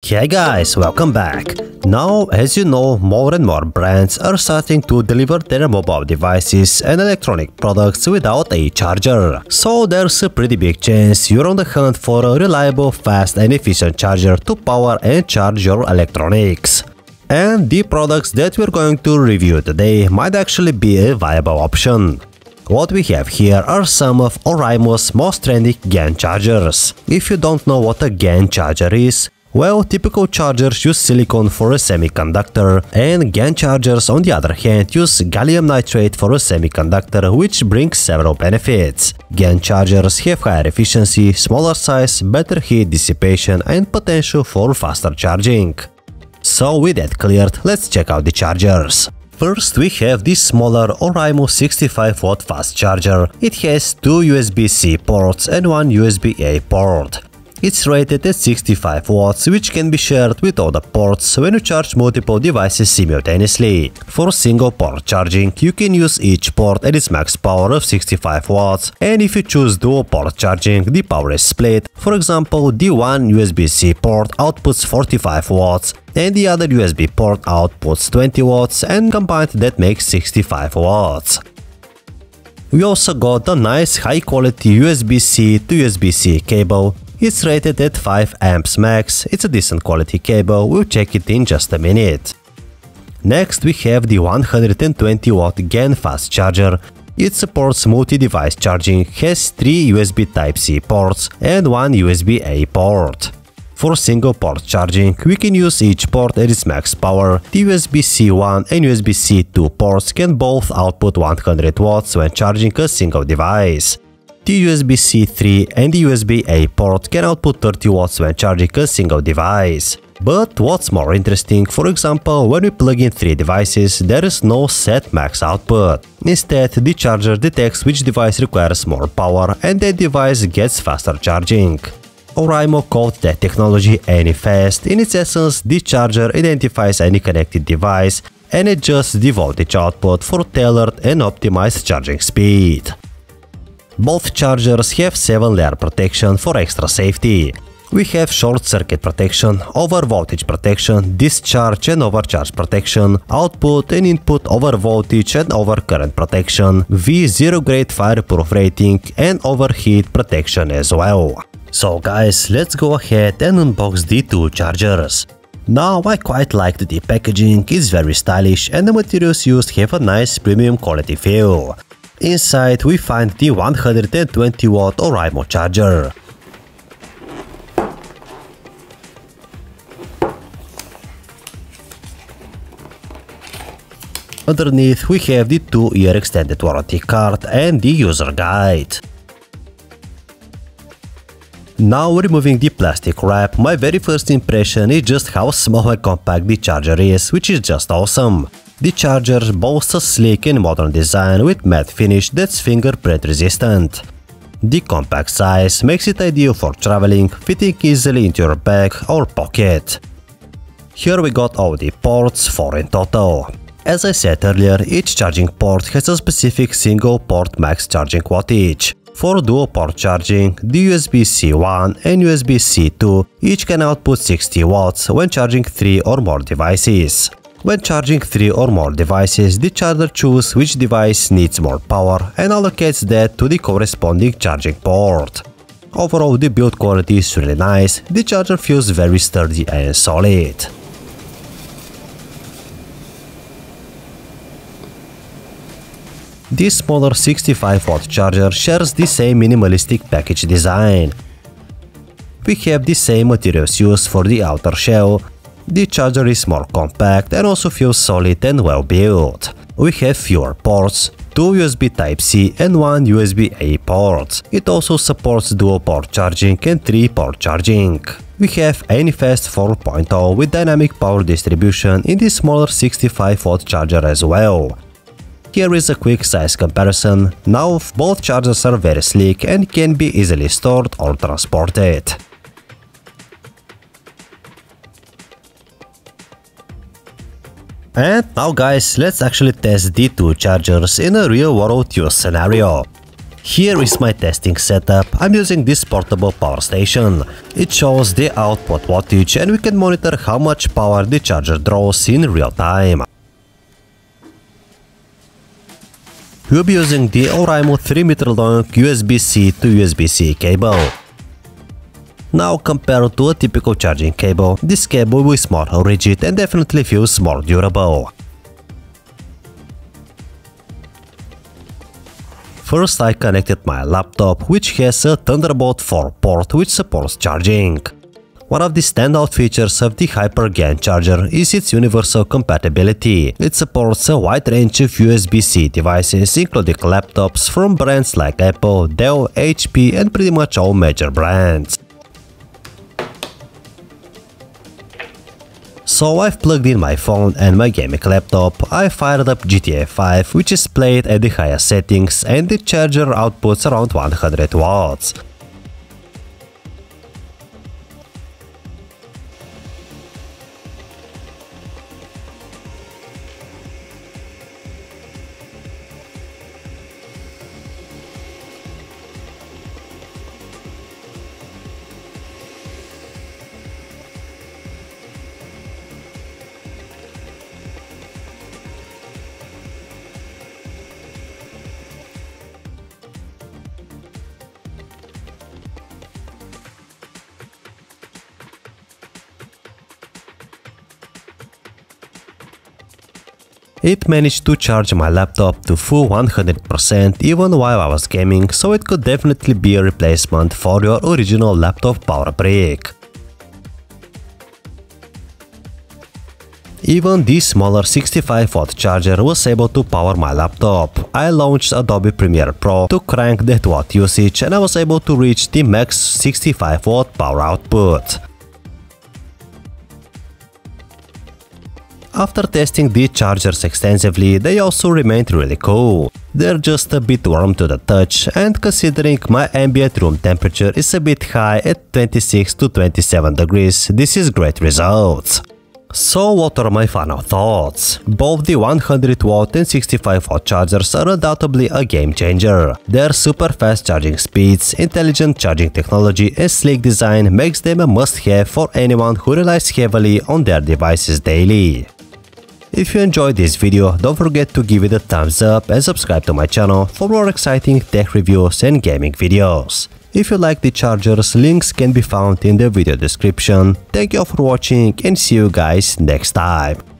Hey guys, welcome back. Now, as you know, more and more brands are starting to deliver their mobile devices and electronic products without a charger. So there's a pretty big chance you're on the hunt for a reliable, fast and efficient charger to power and charge your electronics. And the products that we're going to review today might actually be a viable option. What we have here are some of Oraimo's most trendy GaN chargers. If you don't know what a GaN charger is, well, typical chargers use silicon for a semiconductor, and GaN chargers on the other hand use gallium nitride for a semiconductor, which brings several benefits. GaN chargers have higher efficiency, smaller size, better heat dissipation and potential for faster charging. So with that cleared, let's check out the chargers. First, we have this smaller Oraimo 65W fast charger. It has two USB-C ports and one USB-A port. It's rated at 65 watts, which can be shared with other ports when you charge multiple devices simultaneously. For single port charging, you can use each port at its max power of 65 watts, and if you choose dual port charging, the power is split. For example, the one USB-C port outputs 45 watts, and the other USB port outputs 20 watts, and combined that makes 65 watts. We also got a nice high-quality USB-C to USB-C cable. It's rated at 5 amps max, it's a decent quality cable, we'll check it in just a minute. Next we have the 120 watt GaN fast charger. It supports multi-device charging, has 3 USB Type-C ports and 1 USB-A port. For single port charging, we can use each port at its max power. The USB-C 1 and USB-C 2 ports can both output 100 watts when charging a single device. The USB-C 3 and the USB-A port can output 30 watts when charging a single device. But what's more interesting, for example, when we plug in 3 devices, there is no set max output. Instead, the charger detects which device requires more power and that device gets faster charging. Oraimo called that technology AnyFast. In its essence, the charger identifies any connected device and adjusts the voltage output for tailored and optimized charging speed. Both chargers have 7-layer protection for extra safety. We have short circuit protection, over voltage protection, discharge and overcharge protection, output and input over voltage and over current protection, V0 grade fireproof rating and overheat protection as well. So guys, let's go ahead and unbox the two chargers. Now, I quite liked the packaging, it's very stylish and the materials used have a nice premium quality feel. Inside we find the 120 watt Oraimo charger. Underneath we have the 2-year extended warranty card and the user guide. Now, removing the plastic wrap, my very first impression is just how small and compact the charger is, which is just awesome. The charger boasts a sleek and modern design with matte finish that's fingerprint resistant. The compact size makes it ideal for traveling, fitting easily into your bag or pocket. Here we got all the ports, 4 in total. As I said earlier, each charging port has a specific single port max charging wattage. For dual port charging, the USB-C 1 and USB-C 2 each can output 60 watts when charging 3 or more devices. When charging 3 or more devices, the charger chooses which device needs more power and allocates that to the corresponding charging port. Overall, the build quality is really nice, the charger feels very sturdy and solid. This smaller 65 watt charger shares the same minimalistic package design. We have the same materials used for the outer shell. The charger is more compact and also feels solid and well built. We have fewer ports, 2 USB Type-C and 1 USB-A port. It also supports dual port charging and 3 port charging. We have AnyFast 4.0 with dynamic power distribution in the smaller 65 watt charger as well. Here is a quick size comparison. Now both chargers are very sleek and can be easily stored or transported. And now guys, let's actually test the two chargers in a real world use scenario. Here is my testing setup. I'm using this portable power station. It shows the output wattage and we can monitor how much power the charger draws in real time. We'll be using the Oraimo 3 meter long USB-C to USB-C cable. Now, compared to a typical charging cable, this cable is more rigid and definitely feels more durable. First, I connected my laptop, which has a Thunderbolt 4 port which supports charging. One of the standout features of the GaN Charger is its universal compatibility. It supports a wide range of USB-C devices, including laptops from brands like Apple, Dell, HP, and pretty much all major brands. So I've plugged in my phone and my gaming laptop. I fired up GTA 5, which is played at the highest settings, and the charger outputs around 100 watts. It managed to charge my laptop to full 100% even while I was gaming, so it could definitely be a replacement for your original laptop power brick. Even this smaller 65-watt charger was able to power my laptop. I launched Adobe Premiere Pro to crank that watt usage and I was able to reach the max 65-watt power output. After testing the chargers extensively, they also remained really cool. They're just a bit warm to the touch, and considering my ambient room temperature is a bit high at 26 to 27 degrees, this is great results. So what are my final thoughts? Both the 100-watt and 65-watt chargers are undoubtedly a game changer. Their super fast charging speeds, intelligent charging technology and sleek design makes them a must-have for anyone who relies heavily on their devices daily. If you enjoyed this video, don't forget to give it a thumbs up and subscribe to my channel for more exciting tech reviews and gaming videos. If you like the chargers, links can be found in the video description. Thank you all for watching and see you guys next time.